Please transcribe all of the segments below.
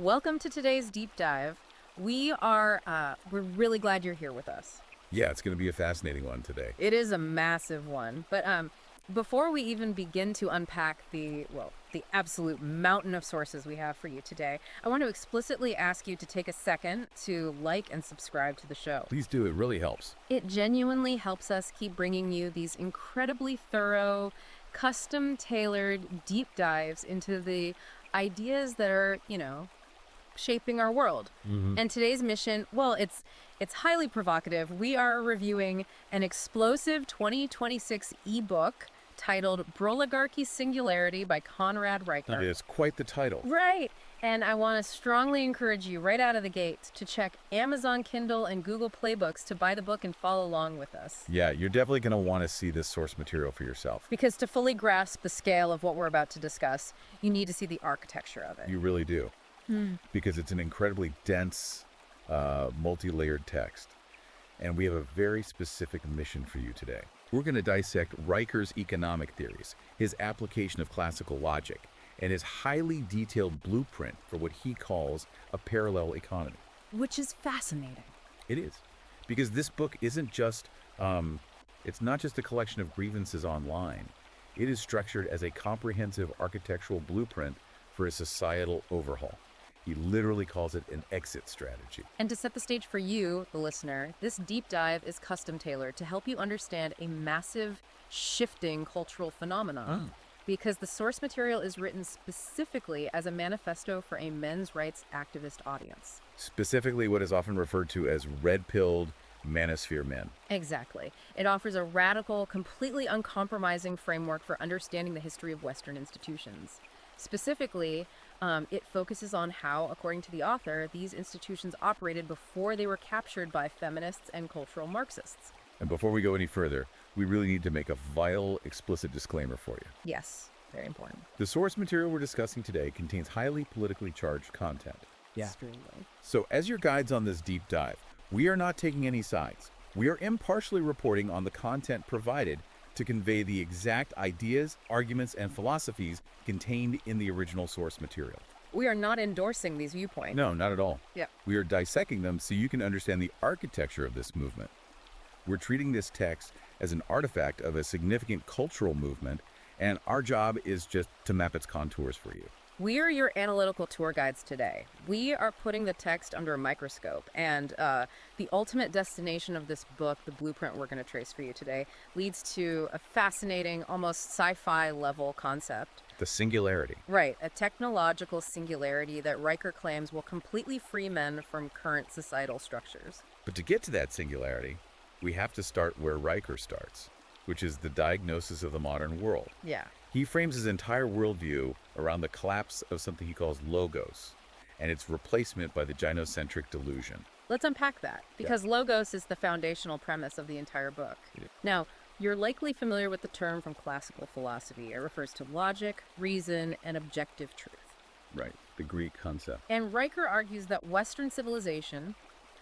welcome to today's deep dive. We're really glad you're here with us. Yeah, it's going to be a fascinating one today. It is a massive one, but before we even begin to unpack the absolute mountain of sources we have for you today, I want to explicitly ask you to take a second to like and subscribe to the show. Please do, it really helps. It genuinely helps us keep bringing you these incredibly thorough, custom-tailored deep dives into the ideas that are, shaping our world. And today's mission, it's highly provocative. We are reviewing an explosive 2026 ebook titled Broligarchy Singularity by Conrad Riker. It is quite the title. Right. And I want to strongly encourage you right out of the gate to check Amazon Kindle and Google Playbooks to buy the book and follow along with us. Yeah, you're definitely going to want to see this source material for yourself. Because to fully grasp the scale of what we're about to discuss, you need to see the architecture of it. You really do. Because it's an incredibly dense, multi-layered text. And we have a very specific mission for you today. We're going to dissect Riker's economic theories, his application of classical logic, and his highly detailed blueprint for what he calls a parallel economy. Which is fascinating. It is. Because this book isn't just, it's not just a collection of grievances online. It is structured as a comprehensive architectural blueprint for a societal overhaul. He literally calls it an exit strategy. And to set the stage for you, the listener, this deep dive is custom tailored to help you understand a massive, shifting cultural phenomenon. Because the source material is written specifically as a manifesto for a men's rights activist audience. Specifically what is often referred to as red-pilled manosphere men. Exactly. It offers a radical, completely uncompromising framework for understanding the history of Western institutions. Specifically, it focuses on how, according to the author, these institutions operated before they were captured by feminists and cultural Marxists. And before we go any further, we really need to make a vital, explicit disclaimer for you. Yes, very important. The source material we're discussing today contains highly politically charged content. Extremely. So as your guides on this deep dive, we are not taking any sides. We are impartially reporting on the content provided to convey the exact ideas, arguments, and philosophies contained in the original source material. We are not endorsing these viewpoints. No, not at all. Yeah. We are dissecting them so you can understand the architecture of this movement. We're treating this text as an artifact of a significant cultural movement, and our job is just to map its contours for you. We are your analytical tour guides today. We are putting the text under a microscope, and the ultimate destination of this book, the blueprint we're going to trace for you today, leads to a fascinating, almost sci-fi level concept. The singularity. Right, a technological singularity that Riker claims will completely free men from current societal structures. But to get to that singularity, we have to start where Riker starts, which is the diagnosis of the modern world. Yeah. He frames his entire worldview around the collapse of something he calls logos and its replacement by the gynocentric delusion. Let's unpack that, because logos is the foundational premise of the entire book. Now, you're likely familiar with the term from classical philosophy. It refers to logic, reason, and objective truth. Right, the Greek concept. And Riker argues that Western civilization,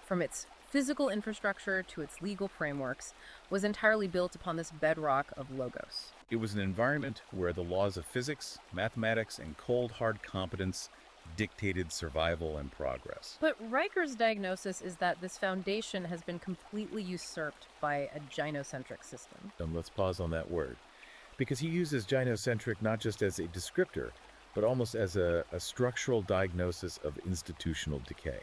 from its physical infrastructure to its legal frameworks, was entirely built upon this bedrock of logos. It was an environment where the laws of physics, mathematics, and cold, hard competence dictated survival and progress. But Riker's diagnosis is that this foundation has been completely usurped by a gynocentric system. And let's pause on that word, because he uses gynocentric not just as a descriptor, but almost as a structural diagnosis of institutional decay.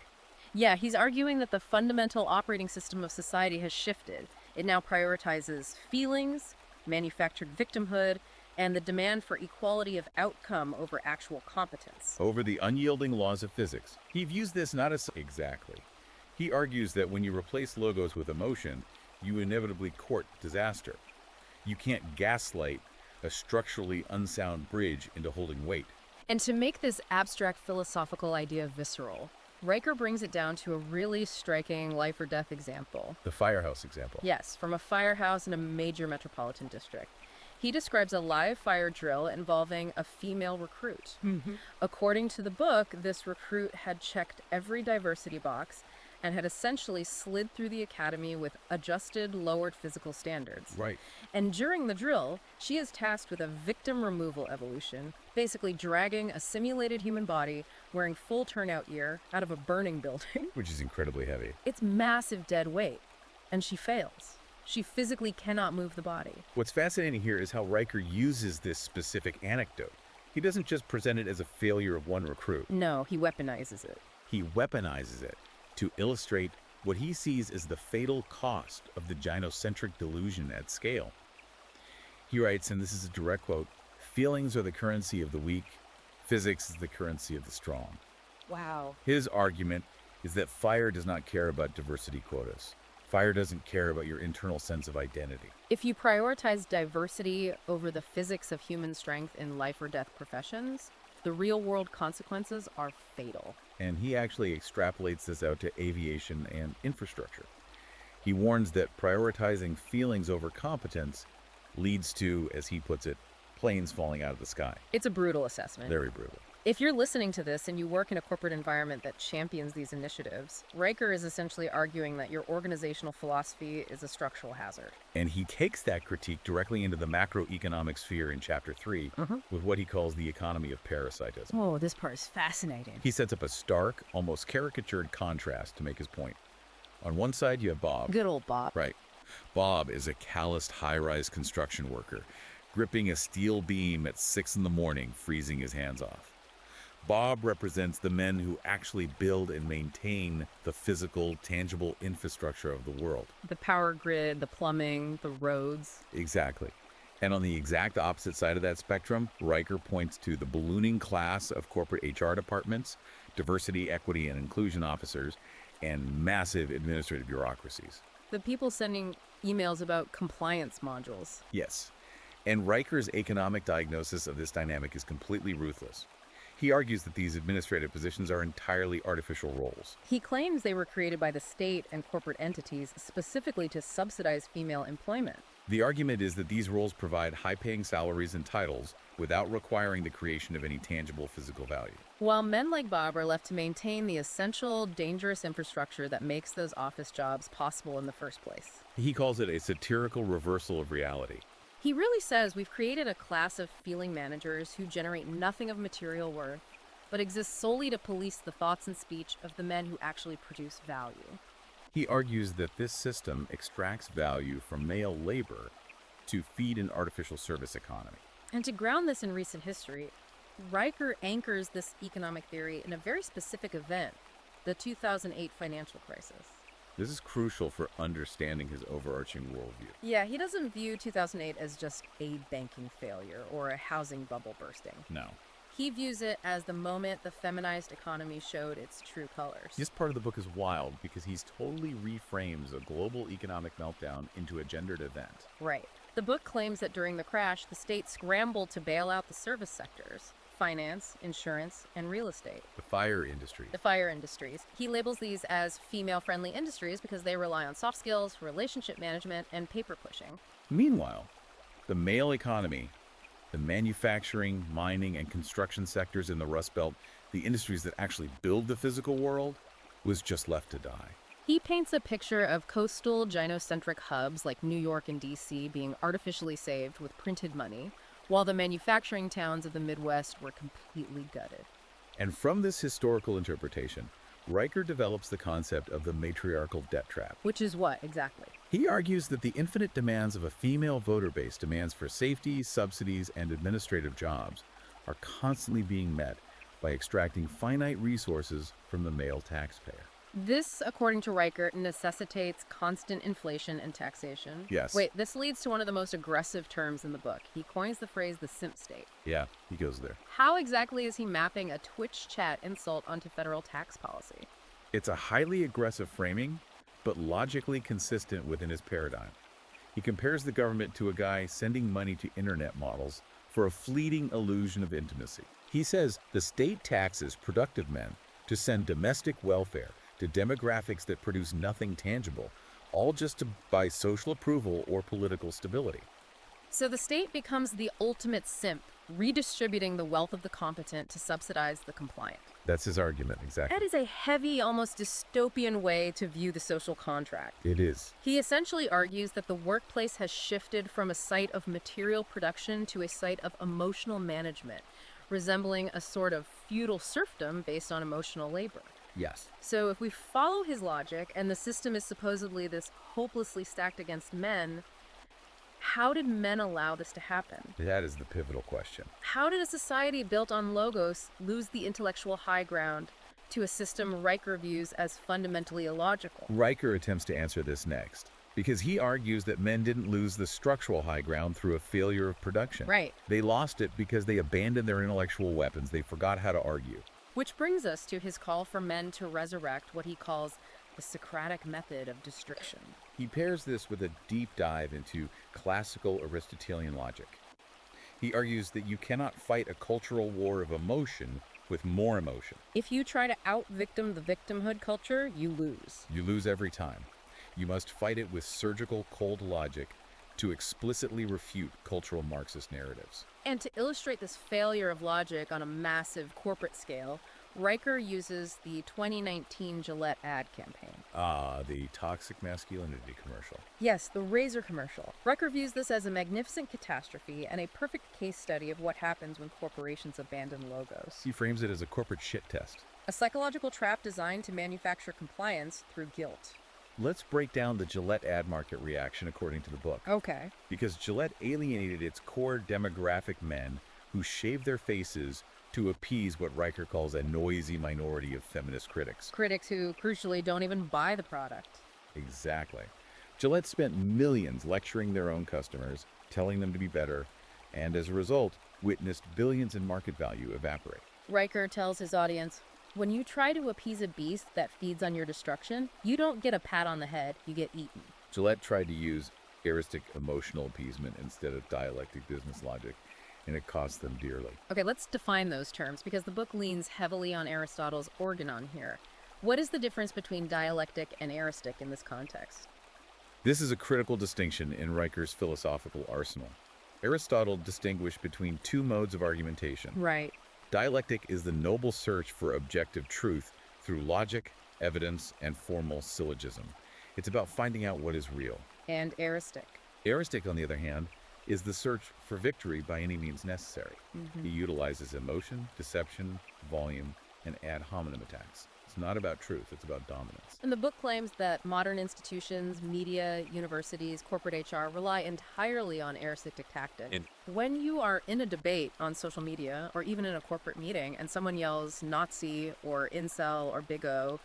Yeah, he's arguing that the fundamental operating system of society has shifted. It now prioritizes feelings, manufactured victimhood, and the demand for equality of outcome over actual competence. Over the unyielding laws of physics. He views this not as exactly. He argues that when you replace logos with emotion, you inevitably court disaster. You can't gaslight a structurally unsound bridge into holding weight. And to make this abstract philosophical idea visceral, Riker brings it down to a really striking life or death example. The firehouse example. Yes, from a firehouse in a major metropolitan district. He describes a live fire drill involving a female recruit. According to the book, this recruit had checked every diversity box and had essentially slid through the academy with adjusted, lowered physical standards. Right. And during the drill, she is tasked with a victim removal evolution, basically dragging a simulated human body wearing full turnout gear out of a burning building. Which is incredibly heavy. It's massive dead weight, and she fails. She physically cannot move the body. What's fascinating here is how Riker uses this specific anecdote. He doesn't just present it as a failure of one recruit. No, he weaponizes it. He weaponizes it to illustrate what he sees as the fatal cost of the gynocentric delusion at scale. He writes, and this is a direct quote, "Feelings are the currency of the weak. Physics is the currency of the strong." Wow. His argument is that fire does not care about diversity quotas. Fire doesn't care about your internal sense of identity. If you prioritize diversity over the physics of human strength in life or death professions, the real-world consequences are fatal. And he actually extrapolates this out to aviation and infrastructure. He warns that prioritizing feelings over competence leads to, as he puts it, planes falling out of the sky. It's a brutal assessment. Very brutal. If you're listening to this and you work in a corporate environment that champions these initiatives, Riker is essentially arguing that your organizational philosophy is a structural hazard. And he takes that critique directly into the macroeconomic sphere in Chapter 3 with what he calls the economy of parasitism. Oh, this part is fascinating. He sets up a stark, almost caricatured contrast to make his point. On one side, you have Bob. Good old Bob. Right. Bob is a calloused high-rise construction worker, gripping a steel beam at 6 in the morning, freezing his hands off. Bob represents the men who actually build and maintain the physical, tangible infrastructure of the world. The power grid, the plumbing, the roads. Exactly. And on the exact opposite side of that spectrum, Riker points to the ballooning class of corporate HR departments, diversity, equity, and inclusion officers, and massive administrative bureaucracies. The people sending emails about compliance modules. Yes. And Riker's economic diagnosis of this dynamic is completely ruthless. He argues that these administrative positions are entirely artificial roles. He claims they were created by the state and corporate entities specifically to subsidize female employment. The argument is that these roles provide high-paying salaries and titles without requiring the creation of any tangible physical value. While men like Bob are left to maintain the essential, dangerous infrastructure that makes those office jobs possible in the first place. He calls it a satirical reversal of reality. He really says we've created a class of feeling managers who generate nothing of material worth, but exist solely to police the thoughts and speech of the men who actually produce value. He argues that this system extracts value from male labor to feed an artificial service economy. And to ground this in recent history, Riker anchors this economic theory in a very specific event, the 2008 financial crisis. This is crucial for understanding his overarching worldview. Yeah, he doesn't view 2008 as just a banking failure or a housing bubble bursting. No. He views it as the moment the feminized economy showed its true colors. This part of the book is wild because he's totally reframes a global economic meltdown into a gendered event. Right. The book claims that during the crash, the state scrambled to bail out the service sectors, finance, insurance, and real estate. The fire industry. The fire industries. He labels these as female-friendly industries because they rely on soft skills, relationship management, and paper pushing. Meanwhile, the male economy, the manufacturing, mining, and construction sectors in the Rust Belt, the industries that actually build the physical world, was just left to die. He paints a picture of coastal gynocentric hubs like New York and D.C. being artificially saved with printed money, while the manufacturing towns of the Midwest were completely gutted. And from this historical interpretation, Riker develops the concept of the matriarchal debt trap. Which is what, exactly? He argues that the infinite demands of a female voter base, demands for safety, subsidies, and administrative jobs, are constantly being met by extracting finite resources from the male taxpayer. This, according to Riker, necessitates constant inflation and taxation. Yes. Wait, this leads to one of the most aggressive terms in the book. He coins the phrase the simp state. Yeah, he goes there. How exactly is he mapping a Twitch chat insult onto federal tax policy? It's a highly aggressive framing, but logically consistent within his paradigm. He compares the government to a guy sending money to internet models for a fleeting illusion of intimacy. He says the state taxes productive men to send domestic welfare to demographics that produce nothing tangible, all just to buy social approval or political stability. So the state becomes the ultimate simp redistributing the wealth of the competent to subsidize the compliant. That's his argument, exactly. That is a heavy, almost dystopian way to view the social contract. It is. He essentially argues that the workplace has shifted from a site of material production to a site of emotional management, resembling a sort of feudal serfdom based on emotional labor. Yes. So if we follow his logic, and the system is supposedly this hopelessly stacked against men, how did men allow this to happen? That is the pivotal question. How did a society built on logos lose the intellectual high ground to a system Riker views as fundamentally illogical? Riker attempts to answer this next, because he argues that men didn't lose the structural high ground through a failure of production. Right. They lost it because they abandoned their intellectual weapons. They forgot how to argue. Which brings us to his call for men to resurrect what he calls the Socratic method of destruction. He pairs this with a deep dive into classical Aristotelian logic. He argues that you cannot fight a cultural war of emotion with more emotion. If you try to out-victim the victimhood culture, you lose. You lose every time. You must fight it with surgical, cold logic to explicitly refute cultural Marxist narratives. And to illustrate this failure of logic on a massive corporate scale, Riker uses the 2019 Gillette ad campaign. The toxic masculinity commercial. Yes, the razor commercial. Riker views this as a magnificent catastrophe and a perfect case study of what happens when corporations abandon logos. He frames it as a corporate shit test. A psychological trap designed to manufacture compliance through guilt. Let's break down the Gillette ad market reaction according to the book. Okay. Because Gillette alienated its core demographic men who shave their faces to appease what Riker calls a noisy minority of feminist critics. Critics who, crucially, don't even buy the product. Exactly. Gillette spent millions lecturing their own customers, telling them to be better, and as a result, witnessed billions in market value evaporate. Riker tells his audience, when you try to appease a beast that feeds on your destruction, you don't get a pat on the head, you get eaten. Gillette tried to use heuristic emotional appeasement instead of dialectic business logic, and it cost them dearly. Okay, let's define those terms, because the book leans heavily on Aristotle's organon here. What is the difference between dialectic and eristic in this context? This is a critical distinction in Riker's philosophical arsenal. Aristotle distinguished between two modes of argumentation. Right. Dialectic is the noble search for objective truth through logic, evidence, and formal syllogism. It's about finding out what is real. And eristic. Eristic, on the other hand, is the search for victory by any means necessary. He utilizes emotion, deception, volume, and ad hominem attacks. It's not about truth, it's about dominance. And the book claims that modern institutions, media, universities, corporate HR rely entirely on eristic tactics. When you are in a debate on social media or even in a corporate meeting and someone yells Nazi or incel or big O,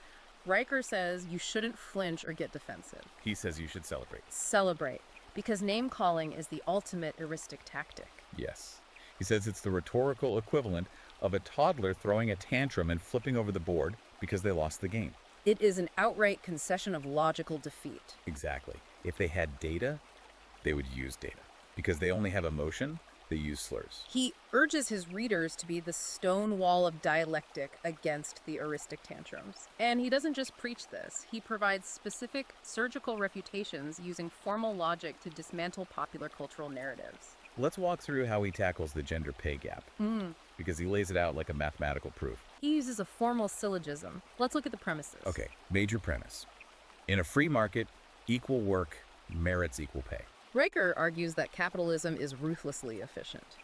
Riker says you shouldn't flinch or get defensive. He says you should celebrate. Celebrate, because name-calling is the ultimate heuristic tactic. Yes. He says it's the rhetorical equivalent of a toddler throwing a tantrum and flipping over the board because they lost the game. It is an outright concession of logical defeat. Exactly. If they had data, they would use data. Because they only have emotion, they use slurs. He urges his readers to be the stone wall of dialectic against the heuristic tantrums. And he doesn't just preach this. He provides specific surgical refutations using formal logic to dismantle popular cultural narratives. Let's walk through how he tackles the gender pay gap, because he lays it out like a mathematical proof. He uses a formal syllogism. Let's look at the premises. Okay, major premise. In a free market, equal work merits equal pay. Riker argues that capitalism is ruthlessly efficient.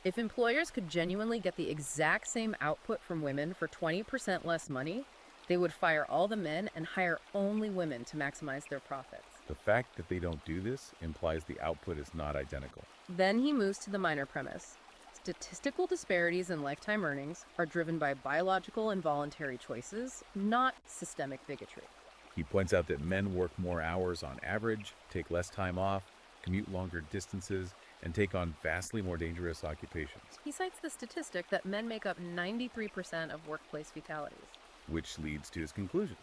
If employers could genuinely get the exact same output from women for 20% less money, they would fire all the men and hire only women to maximize their profits. The fact that they don't do this implies the output is not identical. Then he moves to the minor premise. Statistical disparities in lifetime earnings are driven by biological and voluntary choices, not systemic bigotry. He points out that men work more hours on average, take less time off, commute longer distances, and take on vastly more dangerous occupations. He cites the statistic that men make up 93% of workplace fatalities. Which leads to his conclusion.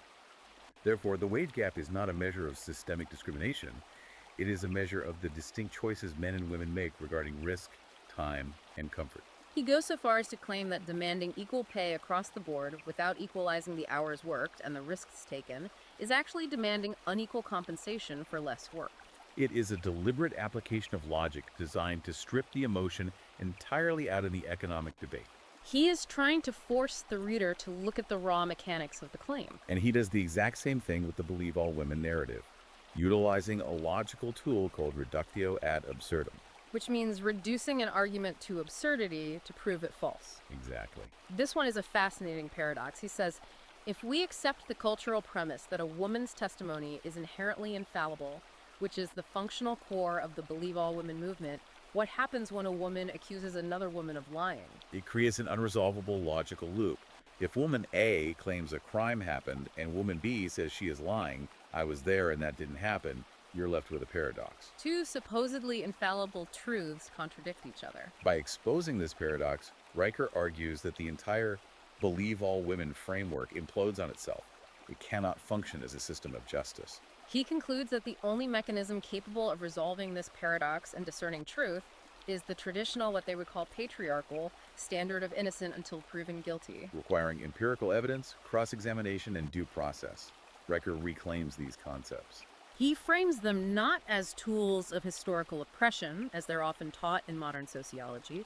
Therefore, the wage gap is not a measure of systemic discrimination. It is a measure of the distinct choices men and women make regarding risk, time, and comfort. He goes so far as to claim that demanding equal pay across the board without equalizing the hours worked and the risks taken is actually demanding unequal compensation for less work. It is a deliberate application of logic designed to strip the emotion entirely out of the economic debate. He is trying to force the reader to look at the raw mechanics of the claim. And he does the exact same thing with the believe all women narrative, utilizing a logical tool called reductio ad absurdum. Which means reducing an argument to absurdity to prove it false. Exactly. This one is a fascinating paradox. He says, if we accept the cultural premise that a woman's testimony is inherently infallible, which is the functional core of the Believe All Women movement, what happens when a woman accuses another woman of lying? It creates an unresolvable logical loop. If woman A claims a crime happened and woman B says she is lying, I was there and that didn't happen, you're left with a paradox. Two supposedly infallible truths contradict each other. By exposing this paradox, Riker argues that the entire Believe All Women framework implodes on itself. It cannot function as a system of justice. He concludes that the only mechanism capable of resolving this paradox and discerning truth is the traditional, what they would call patriarchal, standard of innocent until proven guilty. Requiring empirical evidence, cross-examination, and due process. Riker reclaims these concepts. He frames them not as tools of historical oppression, as they're often taught in modern sociology,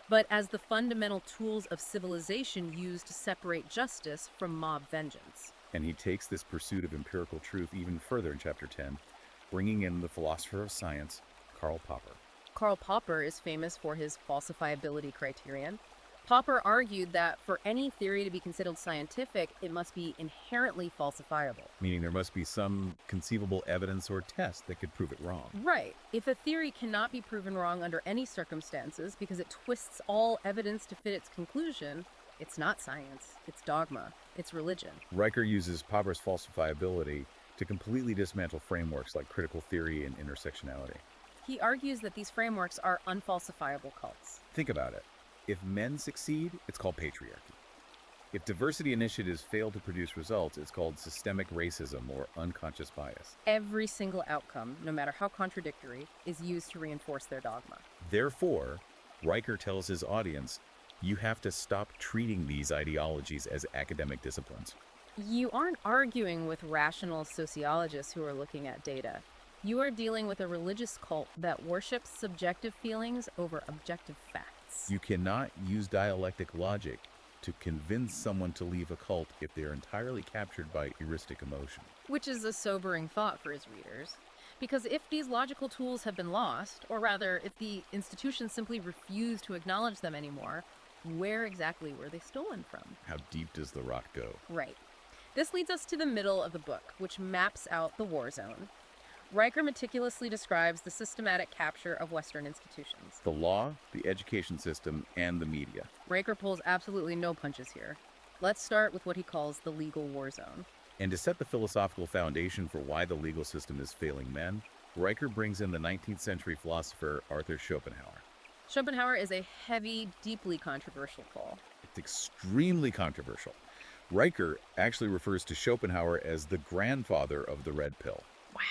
but as the fundamental tools of civilization used to separate justice from mob vengeance. And he takes this pursuit of empirical truth even further in Chapter 10, bringing in the philosopher of science, Karl Popper. Karl Popper is famous for his falsifiability criterion. Popper argued that for any theory to be considered scientific, it must be inherently falsifiable. Meaning there must be some conceivable evidence or test that could prove it wrong. Right. If a theory cannot be proven wrong under any circumstances because it twists all evidence to fit its conclusion, it's not science, it's dogma, it's religion. Riker uses Popper's falsifiability to completely dismantle frameworks like critical theory and intersectionality. He argues that these frameworks are unfalsifiable cults. Think about it. If men succeed, it's called patriarchy. If diversity initiatives fail to produce results, it's called systemic racism or unconscious bias. Every single outcome, no matter how contradictory, is used to reinforce their dogma. Therefore, Riker tells his audience, you have to stop treating these ideologies as academic disciplines. You aren't arguing with rational sociologists who are looking at data. You are dealing with a religious cult that worships subjective feelings over objective facts. You cannot use dialectic logic to convince someone to leave a cult if they're entirely captured by heuristic emotion. Which is a sobering thought for his readers. Because if these logical tools have been lost, or rather, if the institutions simply refuse to acknowledge them anymore, where exactly were they stolen from? How deep does the rot go? Right. This leads us to the middle of the book, which maps out the war zone. Riker meticulously describes the systematic capture of Western institutions. The law, the education system, and the media. Riker pulls absolutely no punches here. Let's start with what he calls the legal war zone. And to set the philosophical foundation for why the legal system is failing men, Riker brings in the 19th century philosopher Arthur Schopenhauer. Schopenhauer is a heavy, deeply controversial pull. It's extremely controversial. Riker actually refers to Schopenhauer as the grandfather of the red pill. Wow.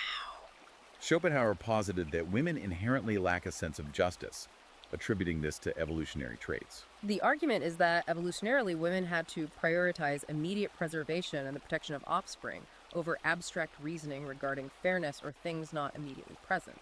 Schopenhauer posited that women inherently lack a sense of justice, attributing this to evolutionary traits. The argument is that evolutionarily women had to prioritize immediate preservation and the protection of offspring over abstract reasoning regarding fairness or things not immediately present.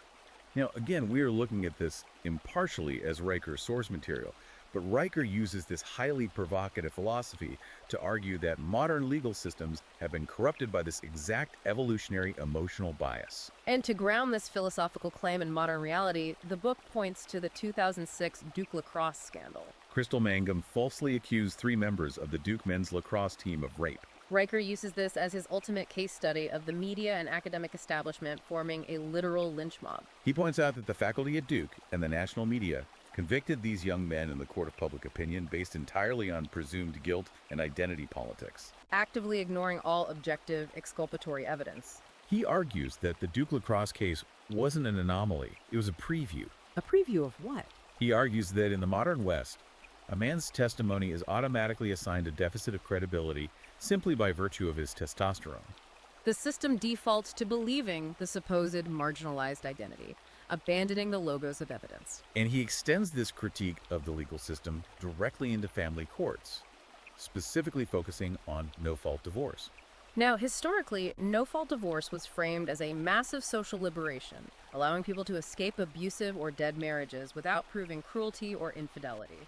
Now, again, we are looking at this impartially as Riker's source material, but Riker uses this highly provocative philosophy to argue that modern legal systems have been corrupted by this exact evolutionary emotional bias. And to ground this philosophical claim in modern reality, the book points to the 2006 Duke lacrosse scandal. Crystal Mangum falsely accused 3 members of the Duke men's lacrosse team of rape. Riker uses this as his ultimate case study of the media and academic establishment forming a literal lynch mob. He points out that the faculty at Duke and the national media convicted these young men in the court of public opinion based entirely on presumed guilt and identity politics, actively ignoring all objective exculpatory evidence. He argues that the Duke lacrosse case wasn't an anomaly, it was a preview. A preview of what? He argues that in the modern West, a man's testimony is automatically assigned a deficit of credibility simply by virtue of his testosterone. The system defaults to believing the supposed marginalized identity, abandoning the logos of evidence. And he extends this critique of the legal system directly into family courts, specifically focusing on no-fault divorce. Now, historically, no-fault divorce was framed as a massive social liberation, allowing people to escape abusive or dead marriages without proving cruelty or infidelity.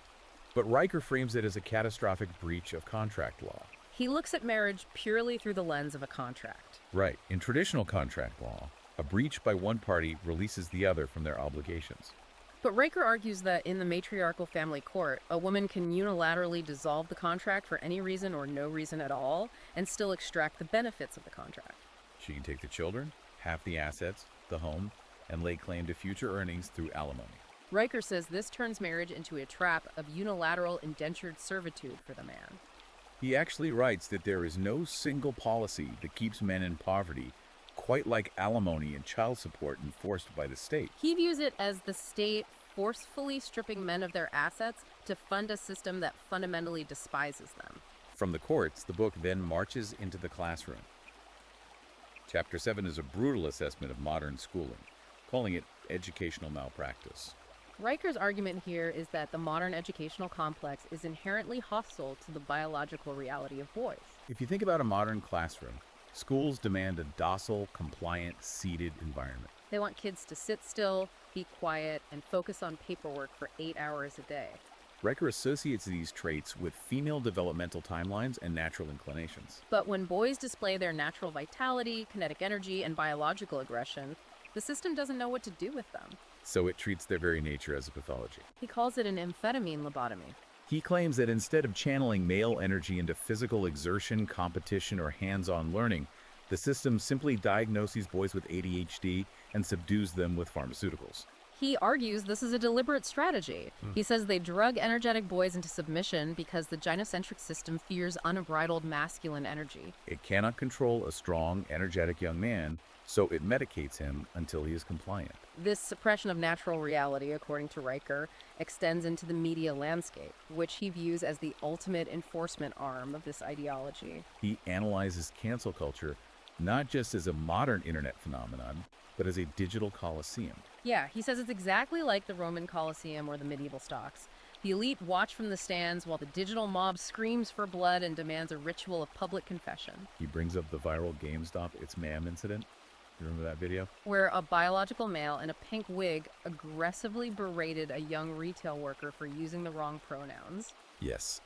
But Riker frames it as a catastrophic breach of contract law. He looks at marriage purely through the lens of a contract. Right. In traditional contract law, a breach by one party releases the other from their obligations. But Riker argues that in the matriarchal family court, a woman can unilaterally dissolve the contract for any reason or no reason at all and still extract the benefits of the contract. She can take the children, half the assets, the home, and lay claim to future earnings through alimony. Riker says this turns marriage into a trap of unilateral indentured servitude for the man. He actually writes that there is no single policy that keeps men in poverty, quite like alimony and child support enforced by the state. He views it as the state forcefully stripping men of their assets to fund a system that fundamentally despises them. From the courts, the book then marches into the classroom. Chapter 7 is a brutal assessment of modern schooling, calling it educational malpractice. Riker's argument here is that the modern educational complex is inherently hostile to the biological reality of boys. If you think about a modern classroom, schools demand a docile, compliant, seated environment. They want kids to sit still, be quiet, and focus on paperwork for 8 hours a day. Riker associates these traits with female developmental timelines and natural inclinations. But when boys display their natural vitality, kinetic energy, and biological aggression, the system doesn't know what to do with them. So it treats their very nature as a pathology. He calls it an amphetamine lobotomy. He claims that instead of channeling male energy into physical exertion, competition, or hands-on learning, the system simply diagnoses boys with ADHD and subdues them with pharmaceuticals. He argues this is a deliberate strategy. He says they drug energetic boys into submission because the gynocentric system fears unbridled masculine energy. It cannot control a strong, energetic young man, so it medicates him until he is compliant. This suppression of natural reality, according to Riker, extends into the media landscape, which he views as the ultimate enforcement arm of this ideology. He analyzes cancel culture not just as a modern internet phenomenon, but as a digital coliseum. Yeah, he says it's exactly like the Roman Colosseum or the medieval stocks. The elite watch from the stands while the digital mob screams for blood and demands a ritual of public confession. He brings up the viral GameStop It's Ma'am incident. You remember that video? Where a biological male in a pink wig aggressively berated a young retail worker for using the wrong pronouns. Yes.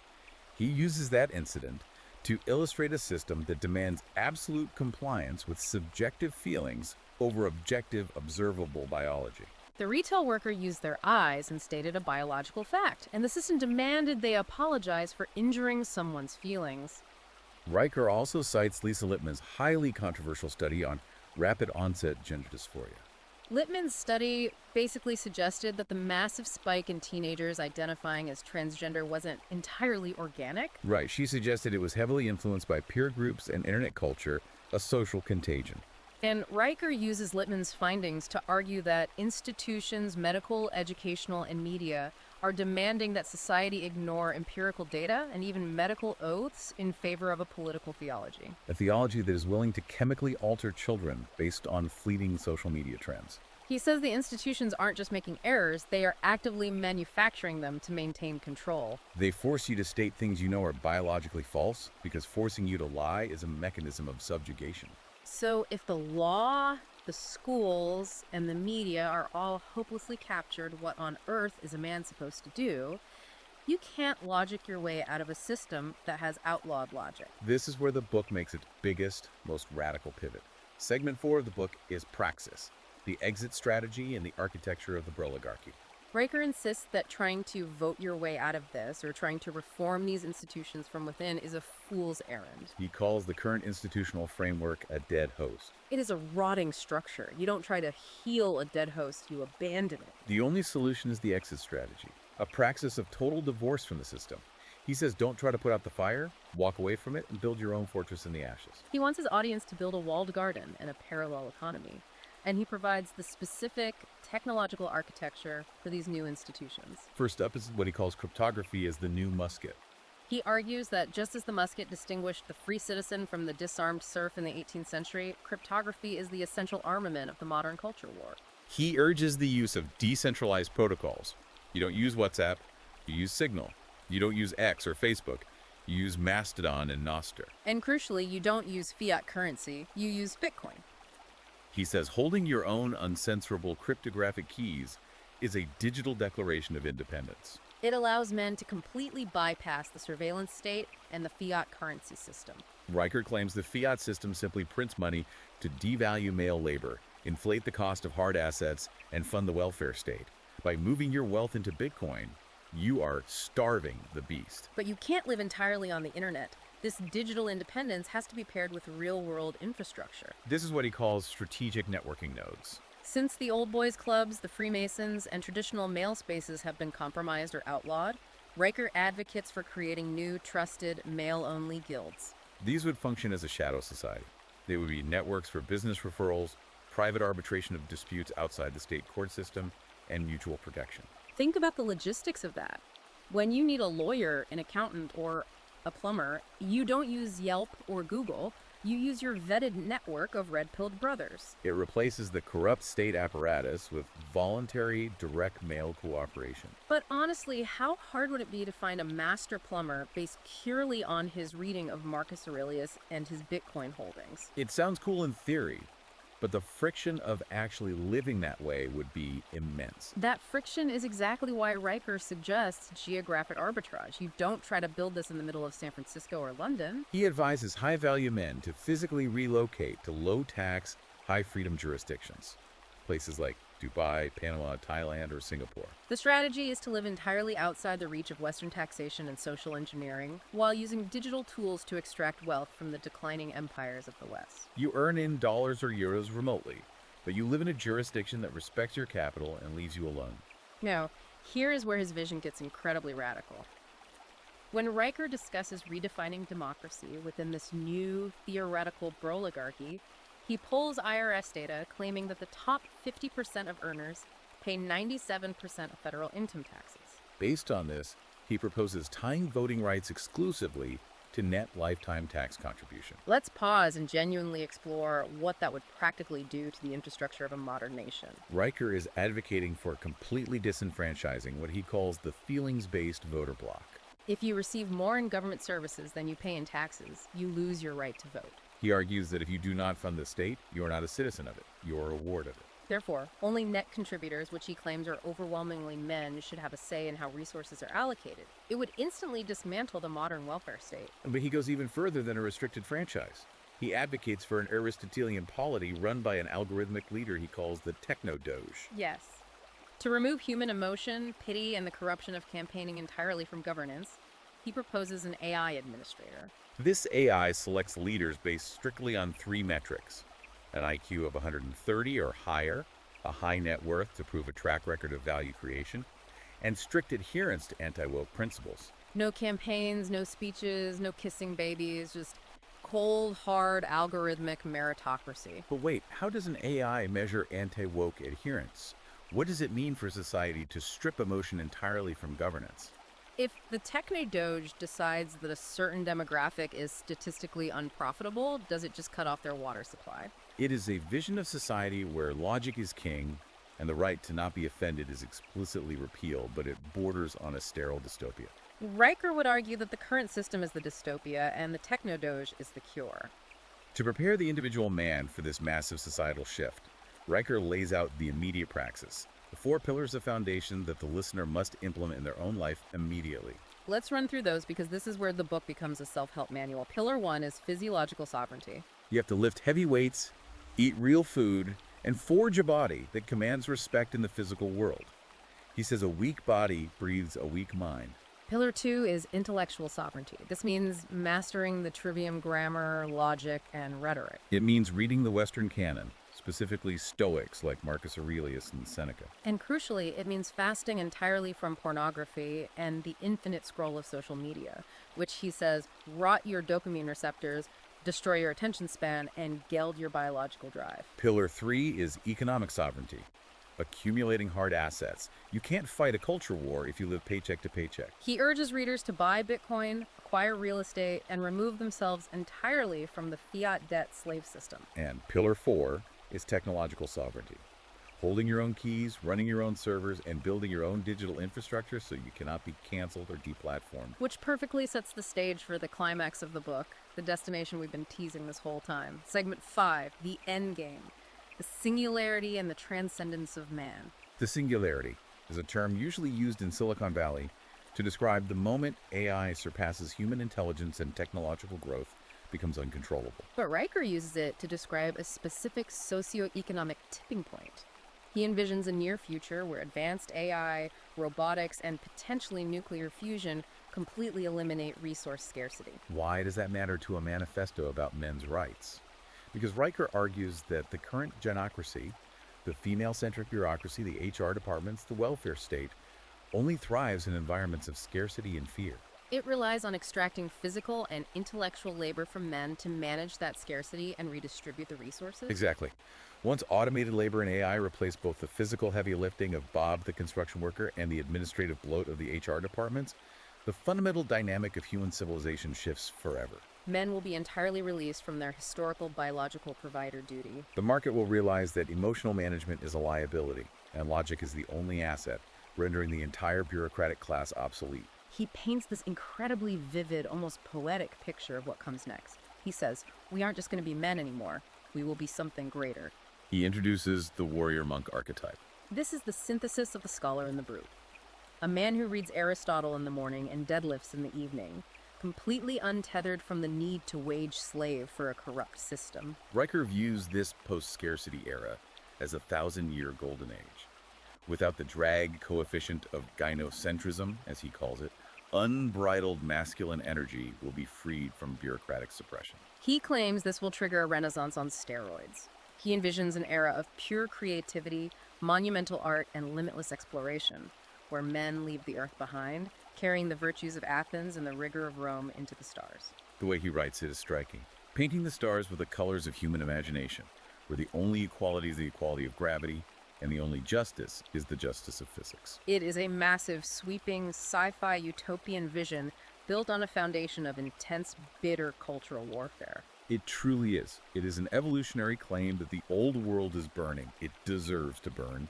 He uses that incident to illustrate a system that demands absolute compliance with subjective feelings over objective, observable biology. The retail worker used their eyes and stated a biological fact, and the system demanded they apologize for injuring someone's feelings. Riker also cites Lisa Lippman's highly controversial study on rapid onset gender dysphoria. Lippman's study basically suggested that the massive spike in teenagers identifying as transgender wasn't entirely organic. Right, she suggested it was heavily influenced by peer groups and internet culture, a social contagion. And Riker uses Lippman's findings to argue that institutions, medical, educational, and media are demanding that society ignore empirical data and even medical oaths in favor of a political theology. A theology that is willing to chemically alter children based on fleeting social media trends. He says the institutions aren't just making errors, they are actively manufacturing them to maintain control. They force you to state things you know are biologically false because forcing you to lie is a mechanism of subjugation. So if the law, the schools, and the media are all hopelessly captured what on earth is a man supposed to do, you can't logic your way out of a system that has outlawed logic. This is where the book makes its biggest, most radical pivot. Segment 4 of the book is Praxis, the exit strategy and the architecture of the Broligarchy. Riker insists that trying to vote your way out of this or trying to reform these institutions from within is a fool's errand. He calls the current institutional framework a dead host. It is a rotting structure. You don't try to heal a dead host, you abandon it. The only solution is the exit strategy, a praxis of total divorce from the system. He says don't try to put out the fire, walk away from it, and build your own fortress in the ashes. He wants his audience to build a walled garden and a parallel economy. And he provides the specific technological architecture for these new institutions. First up is what he calls cryptography as the new musket. He argues that just as the musket distinguished the free citizen from the disarmed serf in the 18th century, cryptography is the essential armament of the modern culture war. He urges the use of decentralized protocols. You don't use WhatsApp, you use Signal. You don't use X or Facebook, You use Mastodon and Nostr. And crucially, you don't use fiat currency, you use Bitcoin. He says holding your own uncensorable cryptographic keys is a digital declaration of independence. It allows men to completely bypass the surveillance state and the fiat currency system. Riker claims the fiat system simply prints money to devalue male labor, inflate the cost of hard assets, and fund the welfare state. By moving your wealth into Bitcoin, you are starving the beast. But you can't live entirely on the internet. This digital independence has to be paired with real-world infrastructure. This is what he calls strategic networking nodes. Since the old boys clubs, the Freemasons, and traditional male spaces have been compromised or outlawed, Riker advocates for creating new, trusted, male-only guilds. These would function as a shadow society. They would be networks for business referrals, private arbitration of disputes outside the state court system, and mutual protection. Think about the logistics of that. When you need a lawyer, an accountant, or a plumber, you don't use Yelp or Google. You use your vetted network of red-pilled brothers. It replaces the corrupt state apparatus with voluntary, direct male cooperation. But honestly, how hard would it be to find a master plumber based purely on his reading of Marcus Aurelius and his Bitcoin holdings? It sounds cool in theory, but the friction of actually living that way would be immense. That friction is exactly why Riker suggests geographic arbitrage. You don't try to build this in the middle of San Francisco or London. He advises high-value men to physically relocate to low-tax, high-freedom jurisdictions, places like Dubai, Panama, Thailand, or Singapore. The strategy is to live entirely outside the reach of Western taxation and social engineering, while using digital tools to extract wealth from the declining empires of the West. You earn in dollars or euros remotely, but you live in a jurisdiction that respects your capital and leaves you alone. Now, here is where his vision gets incredibly radical. When Riker discusses redefining democracy within this new theoretical Broligarchy, he pulls IRS data claiming that the top 50% of earners pay 97% of federal income taxes. Based on this, he proposes tying voting rights exclusively to net lifetime tax contribution. Let's pause and genuinely explore what that would practically do to the infrastructure of a modern nation. Riker is advocating for completely disenfranchising what he calls the feelings-based voter bloc. If you receive more in government services than you pay in taxes, you lose your right to vote. He argues that if you do not fund the state, you are not a citizen of it. You are a ward of it. Therefore, only net contributors, which he claims are overwhelmingly men, should have a say in how resources are allocated. It would instantly dismantle the modern welfare state. But he goes even further than a restricted franchise. He advocates for an Aristotelian polity run by an algorithmic leader he calls the techno-doge. Yes. To remove human emotion, pity, and the corruption of campaigning entirely from governance, he proposes an AI administrator. This AI selects leaders based strictly on 3 metrics: an IQ of 130 or higher, a high net worth to prove a track record of value creation, and strict adherence to anti-woke principles. No campaigns, no speeches, no kissing babies, just cold, hard, algorithmic meritocracy. But wait, how does an AI measure anti-woke adherence? What does it mean for society to strip emotion entirely from governance? If the techno-doge decides that a certain demographic is statistically unprofitable, does it just cut off their water supply? It is a vision of society where logic is king and the right to not be offended is explicitly repealed, but it borders on a sterile dystopia. Riker would argue that the current system is the dystopia and the techno-doge is the cure. To prepare the individual man for this massive societal shift, Riker lays out the immediate praxis, the 4 pillars of foundation that the listener must implement in their own life immediately. Let's run through those because this is where the book becomes a self-help manual. Pillar 1 is physiological sovereignty. You have to lift heavy weights, eat real food, and forge a body that commands respect in the physical world. He says a weak body breathes a weak mind. Pillar 2 is intellectual sovereignty. This means mastering the trivium grammar, logic, and rhetoric. It means reading the Western canon, specifically Stoics like Marcus Aurelius and Seneca. And crucially, it means fasting entirely from pornography and the infinite scroll of social media, which he says rot your dopamine receptors, destroy your attention span, and geld your biological drive. Pillar 3 is economic sovereignty, accumulating hard assets. You can't fight a culture war if you live paycheck to paycheck. He urges readers to buy Bitcoin, acquire real estate, and remove themselves entirely from the fiat debt slave system. And Pillar 4 is technological sovereignty, holding your own keys, running your own servers, and building your own digital infrastructure so you cannot be canceled or deplatformed. Which perfectly sets the stage for the climax of the book, the destination we've been teasing this whole time. Segment 5, the end game, the singularity and the transcendence of man. The singularity is a term usually used in Silicon Valley to describe the moment AI surpasses human intelligence and technological growth becomes uncontrollable. But Riker uses it to describe a specific socioeconomic tipping point. He envisions a near future where advanced AI, robotics, and potentially nuclear fusion completely eliminate resource scarcity. Why does that matter to a manifesto about men's rights? Because Riker argues that the current genocracy, the female-centric bureaucracy, the HR departments, the welfare state, only thrives in environments of scarcity and fear. It relies on extracting physical and intellectual labor from men to manage that scarcity and redistribute the resources. Exactly. Once automated labor and AI replace both the physical heavy lifting of Bob the construction worker and the administrative bloat of the HR departments, the fundamental dynamic of human civilization shifts forever. Men will be entirely released from their historical biological provider duty. The market will realize that emotional management is a liability, and logic is the only asset, rendering the entire bureaucratic class obsolete. He paints this incredibly vivid, almost poetic picture of what comes next. He says, we aren't just going to be men anymore. We will be something greater. He introduces the warrior monk archetype. This is the synthesis of the scholar and the brute. A man who reads Aristotle in the morning and deadlifts in the evening, completely untethered from the need to wage slave for a corrupt system. Riker views this post-scarcity era as a 1,000-year golden age. Without the drag coefficient of gynocentrism, as he calls it, unbridled masculine energy will be freed from bureaucratic suppression. He claims this will trigger a renaissance on steroids. He envisions an era of pure creativity, monumental art, and limitless exploration, where men leave the earth behind, carrying the virtues of Athens and the rigor of Rome into the stars. The way he writes it is striking, painting the stars with the colors of human imagination, where the only equality is the equality of gravity, and the only justice is the justice of physics. It is a massive, sweeping, sci-fi utopian vision built on a foundation of intense, bitter cultural warfare. It truly is. It is an evolutionary claim that the old world is burning. It deserves to burn.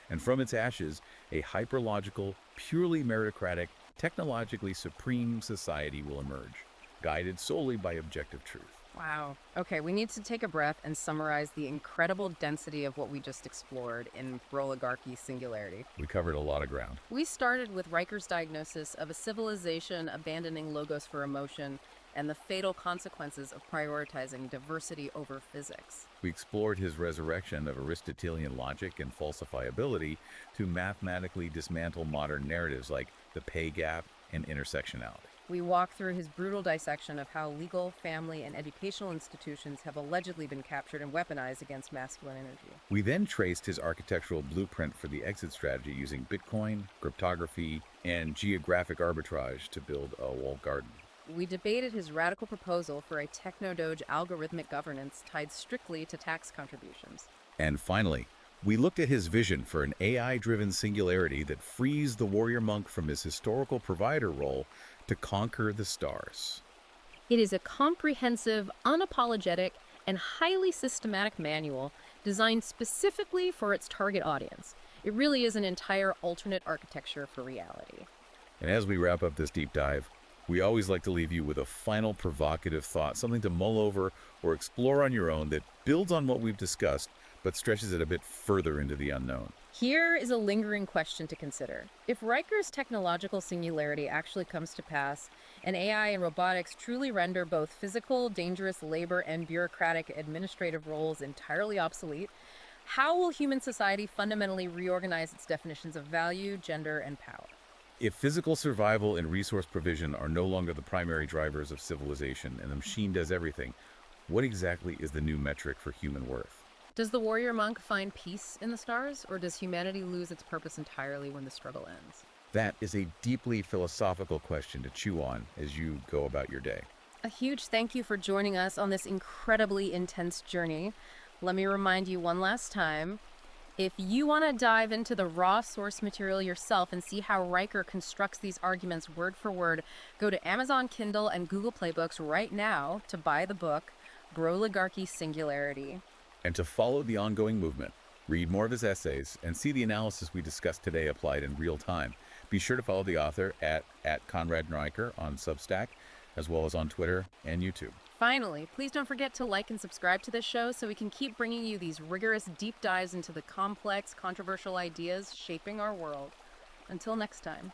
And from its ashes, a hyperlogical, purely meritocratic, technologically supreme society will emerge, guided solely by objective truth. Wow. Okay, we need to take a breath and summarize the incredible density of what we just explored in Broligarchy singularity. We covered a lot of ground. We started with Riker's diagnosis of a civilization abandoning logos for emotion and the fatal consequences of prioritizing diversity over physics. We explored his resurrection of Aristotelian logic and falsifiability to mathematically dismantle modern narratives like the pay gap and intersectionality. We walk through his brutal dissection of how legal, family, and educational institutions have allegedly been captured and weaponized against masculine energy. We then traced his architectural blueprint for the exit strategy using Bitcoin, cryptography, and geographic arbitrage to build a walled garden. We debated his radical proposal for a techno-doge algorithmic governance tied strictly to tax contributions. And finally, we looked at his vision for an AI-driven singularity that frees the warrior monk from his historical provider role to conquer the stars. It is a comprehensive, unapologetic, and highly systematic manual designed specifically for its target audience. It really is an entire alternate architecture for reality. And as we wrap up this deep dive, we always like to leave you with a final provocative thought, something to mull over or explore on your own that builds on what we've discussed, but stretches it a bit further into the unknown. Here is a lingering question to consider. If Riker's technological singularity actually comes to pass, and AI and robotics truly render both physical, dangerous labor and bureaucratic administrative roles entirely obsolete, how will human society fundamentally reorganize its definitions of value, gender, and power? If physical survival and resource provision are no longer the primary drivers of civilization and the machine does everything, what exactly is the new metric for human worth? Does the warrior monk find peace in the stars, or does humanity lose its purpose entirely when the struggle ends? That is a deeply philosophical question to chew on as you go about your day. A huge thank you for joining us on this incredibly intense journey. Let me remind you one last time, if you want to dive into the raw source material yourself and see how Riker constructs these arguments word for word, go to Amazon Kindle and Google Play Books right now to buy the book, Broligarchy Singularity. And to follow the ongoing movement, Read more of his essays and see the analysis we discussed today applied in real time. Be sure to follow the author at Conrad and Riker on Substack, as well as on Twitter and YouTube. Finally, please don't forget to like and subscribe to this show so we can keep bringing you these rigorous deep dives into the complex, controversial ideas shaping our world. Until next time.